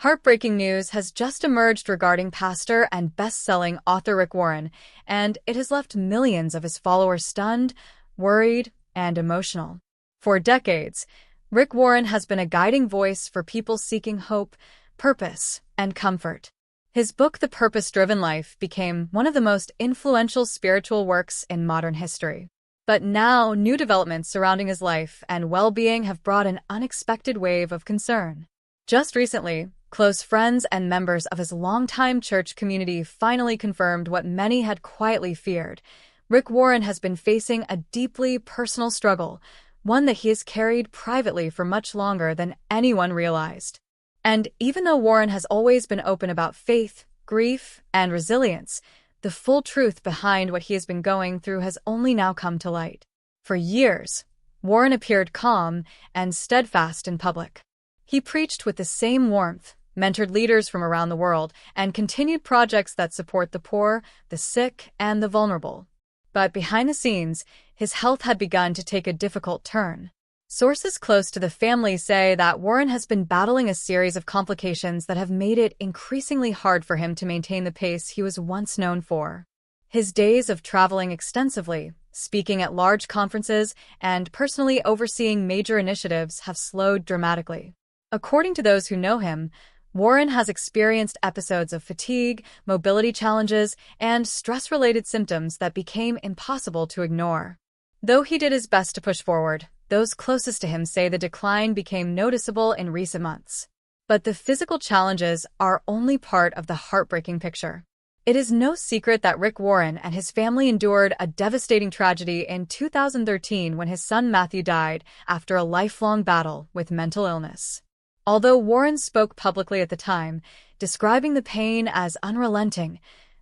Heartbreaking news has just emerged regarding pastor and best-selling author Rick Warren, and it has left millions of his followers stunned, worried, and emotional. For decades, Rick Warren has been a guiding voice for people seeking hope, purpose, and comfort. His book, The Purpose-Driven Life, became one of the most influential spiritual works in modern history. But now, new developments surrounding his life and well-being have brought an unexpected wave of concern. Just recently, close friends and members of his longtime church community finally confirmed what many had quietly feared. Rick Warren has been facing a deeply personal struggle, one that he has carried privately for much longer than anyone realized. And even though Warren has always been open about faith, grief, and resilience, the full truth behind what he has been going through has only now come to light. For years, Warren appeared calm and steadfast in public. He preached with the same warmth, mentored leaders from around the world, and continued projects that support the poor, the sick, and the vulnerable. But behind the scenes, his health had begun to take a difficult turn. Sources close to the family say that Warren has been battling a series of complications that have made it increasingly hard for him to maintain the pace he was once known for. His days of traveling extensively, speaking at large conferences, and personally overseeing major initiatives have slowed dramatically. According to those who know him, Warren has experienced episodes of fatigue, mobility challenges, and stress-related symptoms that became impossible to ignore. Though he did his best to push forward, those closest to him say the decline became noticeable in recent months. But the physical challenges are only part of the heartbreaking picture. It is no secret that Rick Warren and his family endured a devastating tragedy in 2013 when his son Matthew died after a lifelong battle with mental illness. Although Warren spoke publicly at the time, describing the pain as unrelenting,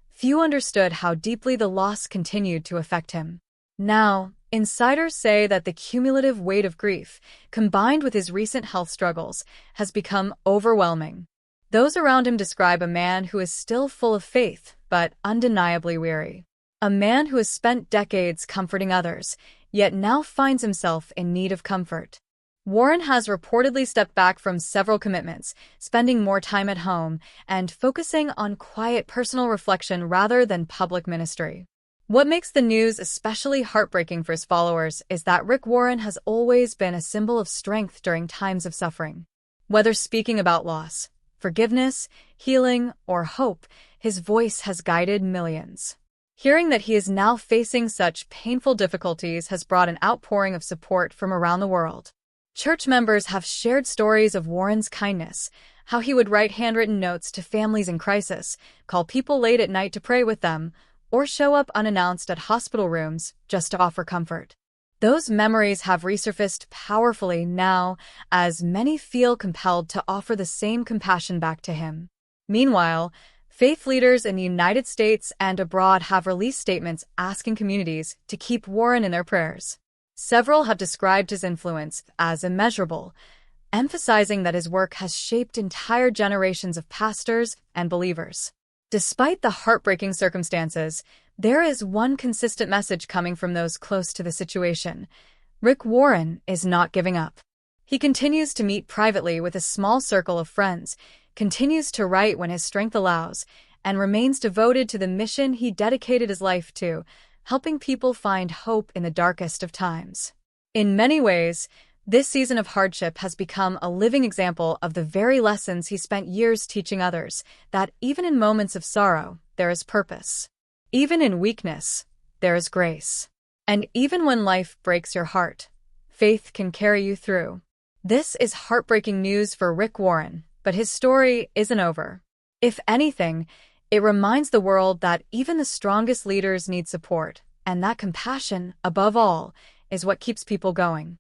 few understood how deeply the loss continued to affect him. Now, insiders say that the cumulative weight of grief, combined with his recent health struggles, has become overwhelming. Those around him describe a man who is still full of faith, but undeniably weary. A man who has spent decades comforting others, yet now finds himself in need of comfort. Warren has reportedly stepped back from several commitments, spending more time at home and focusing on quiet personal reflection rather than public ministry. What makes the news especially heartbreaking for his followers is that Rick Warren has always been a symbol of strength during times of suffering. Whether speaking about loss, forgiveness, healing, or hope, his voice has guided millions. Hearing that he is now facing such painful difficulties has brought an outpouring of support from around the world. Church members have shared stories of Warren's kindness, how he would write handwritten notes to families in crisis, call people late at night to pray with them, or show up unannounced at hospital rooms just to offer comfort. Those memories have resurfaced powerfully now, as many feel compelled to offer the same compassion back to him. Meanwhile, faith leaders in the United States and abroad have released statements asking communities to keep Warren in their prayers. Several have described his influence as immeasurable, emphasizing that his work has shaped entire generations of pastors and believers. Despite the heartbreaking circumstances, there is one consistent message coming from those close to the situation. Rick Warren is not giving up. He continues to meet privately with a small circle of friends, continues to write when his strength allows, and remains devoted to the mission he dedicated his life to, helping people find hope in the darkest of times. In many ways, this season of hardship has become a living example of the very lessons he spent years teaching others, that even in moments of sorrow, there is purpose. Even in weakness, there is grace. And even when life breaks your heart, faith can carry you through. This is heartbreaking news for Rick Warren, but his story isn't over. If anything, it reminds the world that even the strongest leaders need support, and that compassion, above all, is what keeps people going.